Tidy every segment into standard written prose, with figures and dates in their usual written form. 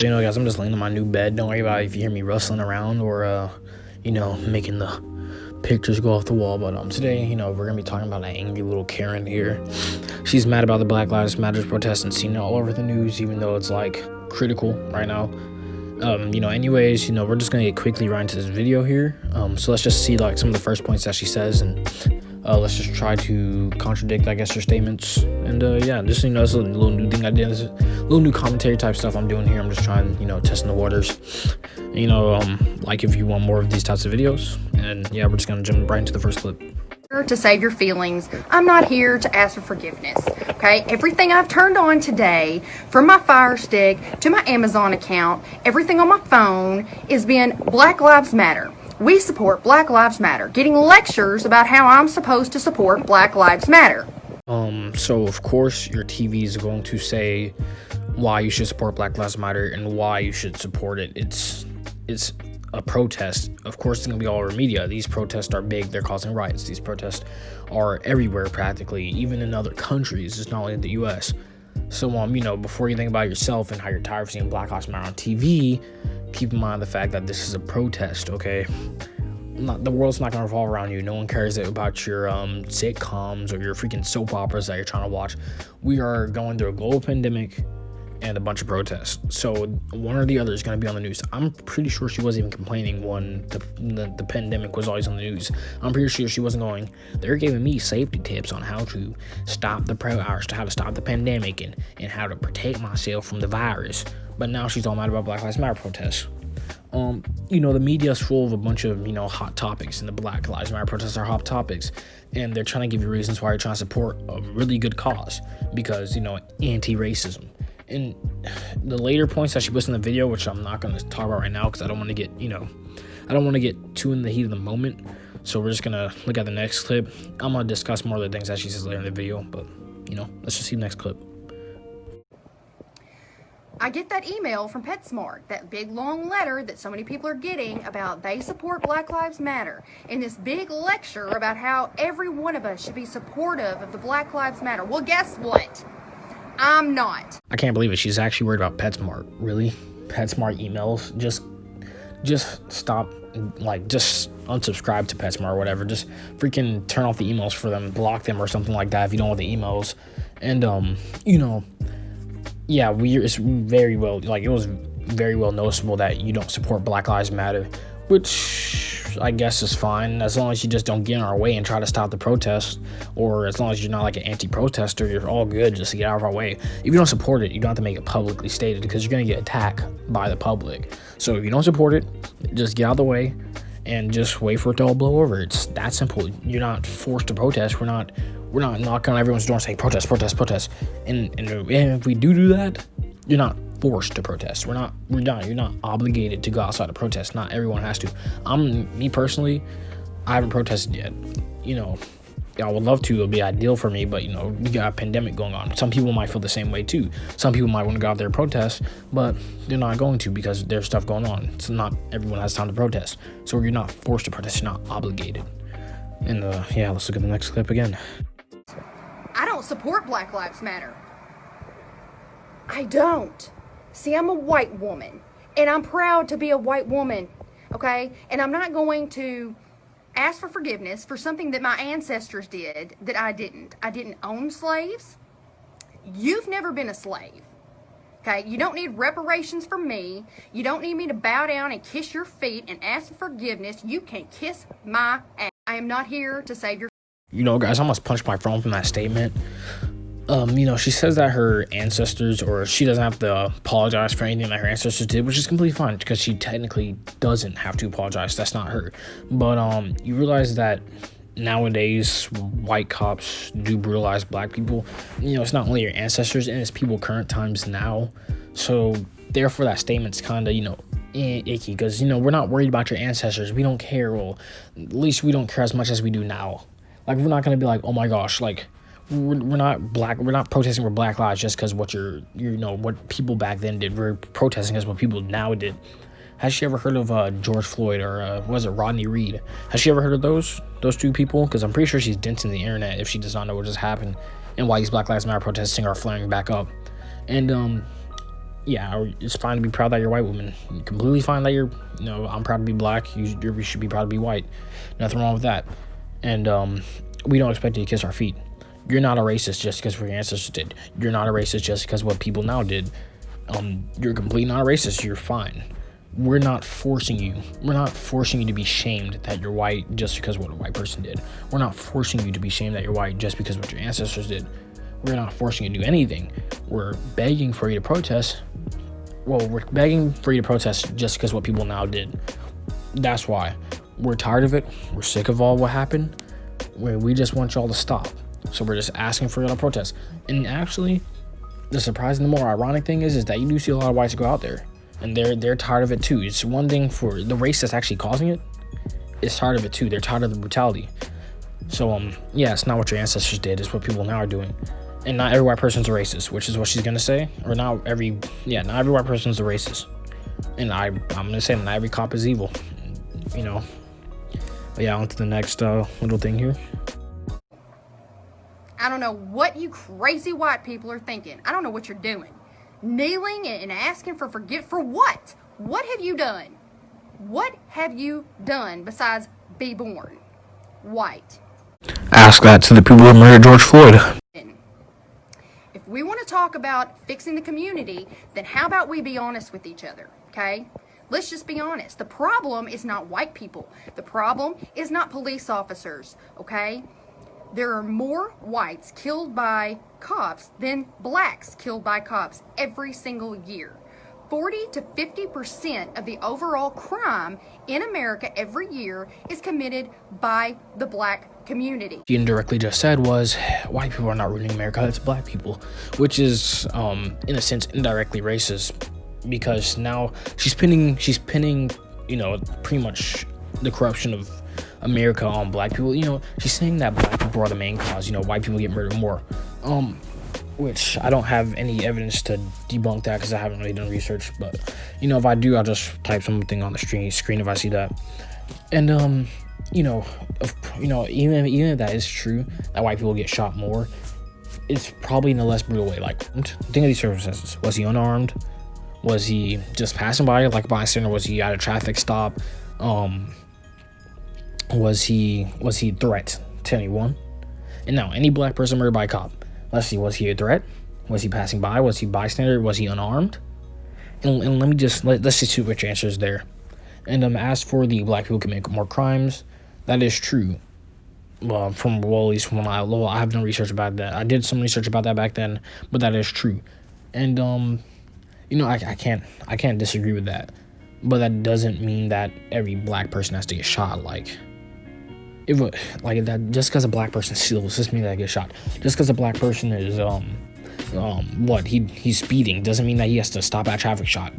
So, guys, I'm just laying in my new bed. Don't worry about it if you hear me rustling around or, making the pictures go off the wall. But today, we're going to be talking about an angry little Karen here. She's mad about the Black Lives Matter protests and seen it all over the news, even though it's, critical right now. Anyways, we're just going to get quickly right into this video here. So let's just see, some of the first points that she says, and let's just try to contradict, her statements. And, just, it's a little new thing I did. This is a little new commentary type stuff I'm doing here. I'm just trying, testing the waters. If you want more of these types of videos. And, yeah, we're just going to jump right into the first clip. To save your feelings. I'm not here to ask for forgiveness. Okay, everything I've turned on today, from my Fire Stick to my Amazon account, everything on my phone is being Black Lives Matter. We support Black Lives Matter. Getting lectures about how I'm supposed to support Black Lives Matter. So of course your TV is going to say why you should support Black Lives Matter and why you should support it. It's a protest. Of course, it's going to be all over media. These protests are big. They're causing riots. These protests are everywhere practically, even in other countries. It's not only in the U.S. So, before you think about yourself and how you're tired of seeing Black Lives Matter on TV, keep in mind the fact that this is a protest, okay? The world's not going to revolve around you. No one cares about your sitcoms or your freaking soap operas that you're trying to watch. We are going through a global pandemic and a bunch of protests. So one or the other is going to be on the news. I'm pretty sure she wasn't even complaining when the pandemic was always on the news. I'm pretty sure she wasn't going, they're giving me safety tips on how to stop how to stop the pandemic and how to protect myself from the virus. But now she's all mad about Black Lives Matter protests. The media is full of a bunch of, hot topics, and the Black Lives Matter protests are hot topics, and they're trying to give you reasons why you're trying to support a really good cause because, anti-racism. And the later points that she puts in the video, which I'm not going to talk about right now because I don't want to get, I don't want to get too in the heat of the moment. So we're just going to look at the next clip. I'm going to discuss more of the things that she says later in the video, but, let's just see the next clip. I get that email from PetSmart, that big long letter that so many people are getting about they support Black Lives Matter, and this big lecture about how every one of us should be supportive of the Black Lives Matter. Well, guess what? I'm not. I can't believe it. She's actually worried about PetSmart. Really? PetSmart emails? Just stop, just unsubscribe to PetSmart or whatever. Just freaking turn off the emails for them, block them or something like that if you don't want the emails. And, yeah, it's very well, it was very well noticeable that you don't support Black Lives Matter, which I guess is fine as long as you just don't get in our way and try to stop the protests, or as long as you're not an anti-protester, you're all good just to get out of our way. If you don't support it, you don't have to make it publicly stated because you're going to get attacked by the public. So if you don't support it, just get out of the way and just wait for it to all blow over. It's that simple. You're not forced to protest. We're not knocking on everyone's door and saying protest. And if we do that, you're not forced to protest. You're not obligated to go outside to protest. Not everyone has to. Me personally, I haven't protested yet. I would love to. It would be ideal for me, but you got a pandemic going on. Some people might feel the same way too. Some people might want to go out there and protest, but they're not going to because there's stuff going on. It's not everyone has time to protest. So you're not forced to protest. You're not obligated. And let's look at the next clip again. I don't support Black Lives Matter. I don't. See, I'm a white woman, and I'm proud to be a white woman, okay? And I'm not going to ask for forgiveness for something that my ancestors did that I didn't. I didn't own slaves. You've never been a slave, okay? You don't need reparations from me. You don't need me to bow down and kiss your feet and ask for forgiveness. You can kiss my ass. I am not here to save your... Guys, I almost punched my phone from that statement. She says that her ancestors, or she doesn't have to apologize for anything that her ancestors did, which is completely fine because she technically doesn't have to apologize. That's not her. But you realize that nowadays white cops do brutalize black people. It's not only your ancestors, and it's people current times now. So therefore, that statement's kind of icky because we're not worried about your ancestors. We don't care. Well, at least we don't care as much as we do now. We're not gonna be like, oh my gosh, we're not protesting for Black lives just because what what people back then did. We're protesting as what people now did. Has she ever heard of George Floyd or Rodney Reed? Has she ever heard of those two people? Because I'm pretty sure she's denting the internet if she does not know what just happened and why these Black Lives Matter protesting are flaring back up. And yeah, it's fine to be proud that you're a white woman. Completely fine that you're, I'm proud to be black. You should be proud to be white. Nothing wrong with that. And we don't expect you to kiss our feet. You're not a racist just because what your ancestors did. You're not a racist just because what people now did. You're completely not a racist. You're fine. We're not forcing you. We're not forcing you to be shamed that you're white just because what a white person did. We're not forcing you to be shamed that you're white just because what your ancestors did. We're not forcing you to do anything. We're begging for you to protest. Well, we're begging for you to protest just because what people now did. That's why. We're tired of it. We're sick of all what happened. We just want y'all to stop. So we're just asking for y'all to protest. And actually, the surprising, the more ironic thing is that you do see a lot of whites go out there. And they're tired of it too. It's one thing for the race that's actually causing it. It's tired of it too. They're tired of the brutality. So yeah, it's not what your ancestors did. It's what people now are doing. And not every white person's a racist, which is what she's gonna say. Or not every white person's a racist. And I'm gonna say not every cop is evil. But yeah, on to the next little thing here. I don't know what you crazy white people are thinking. I don't know what you're doing. Kneeling and asking for what? What have you done? What have you done besides be born white? Ask that to the people who murdered George Floyd. If we want to talk about fixing the community, then how about we be honest with each other, okay? Let's just be honest. The problem is not white people. The problem is not police officers, okay? There are more whites killed by cops than blacks killed by cops every single year. 40 to 50% of the overall crime in America every year is committed by the black community. She indirectly just said was white people are not ruining America, it's black people, which is in a sense indirectly racist, because now she's pinning pretty much the corruption of America on black people. She's saying that black people are the main cause. White people get murdered more, which I don't have any evidence to debunk that because I haven't really done research. But if I do, I'll just type something on the screen if I see that. And even if that is true, that white people get shot more, it's probably in a less brutal way. Like, think of these circumstances. Was he unarmed? Was he just passing by like a bystander? Was he at a traffic stop? Was he a threat to anyone? And now, any black person murdered by a cop, let's see, was he a threat? Was he passing by? Was he bystander? Was he unarmed? And let's just see what your answer is there. And as for the black people commit more crimes, that is true. Well, at least from I have no research about that. I did some research about that back then, but that is true. And I can't disagree with that. But that doesn't mean that every black person has to get shot. That just because a black person steals doesn't mean that they get shot. Just because a black person is he's speeding doesn't mean that he has to stop at traffic stop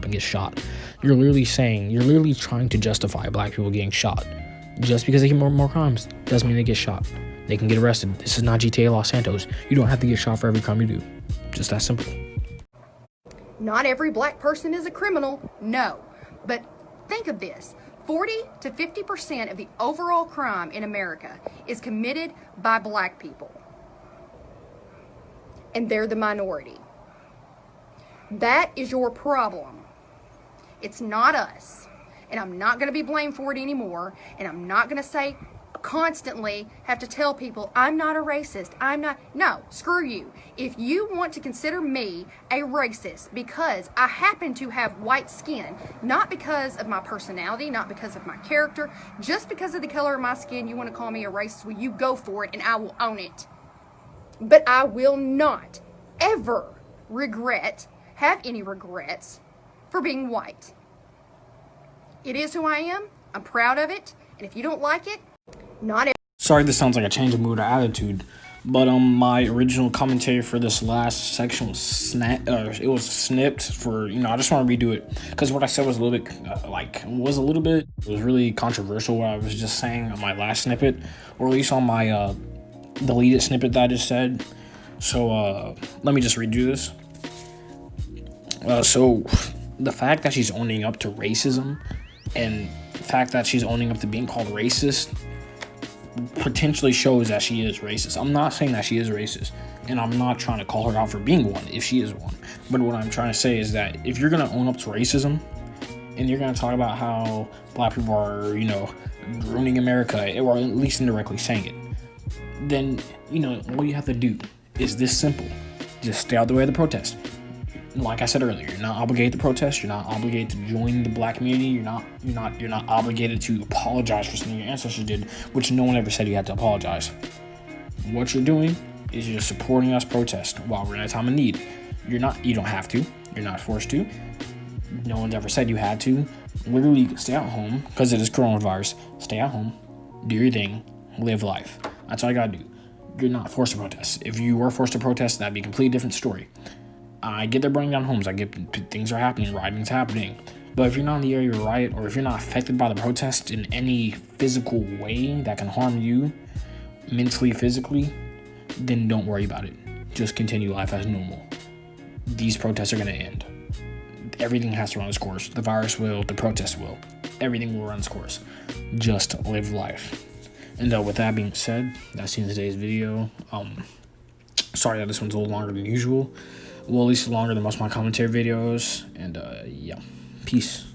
and get shot. You're literally trying to justify black people getting shot. Just because they commit more crimes doesn't mean they get shot. They can get arrested. This is not GTA Los Santos. You don't have to get shot for every crime you do. Just that simple. Not every black person is a criminal, no. But think of this. 40 to 50% of the overall crime in America is committed by black people. And they're the minority. That is your problem. It's not us. And I'm not going to be blamed for it anymore. And I'm not going to constantly have to tell people I'm not a racist. No, screw you. If you want to consider me a racist because I happen to have white skin, not because of my personality, not because of my character, just because of the color of my skin, you want to call me a racist, well, you go for it and I will own it. But I will not ever have any regrets for being white. It is who I am. I'm proud of it. And if you don't like it, Sorry, this sounds like a change of mood or attitude, but my original commentary for this last section was snipped for I just want to redo it because what I said was a little bit it was really controversial. What I was just saying on my last snippet, or at least on my deleted snippet that I just said. So let me just redo this. So the fact that she's owning up to racism and the fact that she's owning up to being called racist, potentially shows that she is racist. I'm not saying that she is racist, and I'm not trying to call her out for being one if she is one. But what I'm trying to say is that if you're going to own up to racism, and you're going to talk about how black people are, ruining America, or at least indirectly saying it, then, all you have to do is this simple. Just stay out the way of the protest. Like I said earlier, you're not obligated to protest. You're not obligated to join the black community. You're not obligated to apologize for something your ancestors did, which no one ever said you had to apologize. What you're doing is you're supporting us protest while we're in a time of need. You don't have to. You're not forced to. No one's ever said you had to. Literally, stay at home because it is coronavirus. Stay at home, do your thing, live life. That's all you gotta do. You're not forced to protest. If you were forced to protest, that'd be a completely different story. I get they're burning down homes. I get things are happening, rioting's happening. But if you're not in the area of a riot, or if you're not affected by the protest in any physical way that can harm you, mentally, physically, then don't worry about it. Just continue life as normal. These protests are going to end. Everything has to run its course. The virus will, the protest will. Everything will run its course. Just live life. And with that being said, that's the end of today's video. Sorry that this one's a little longer than usual. Well, at least longer than most of my commentary videos. And, yeah. Peace.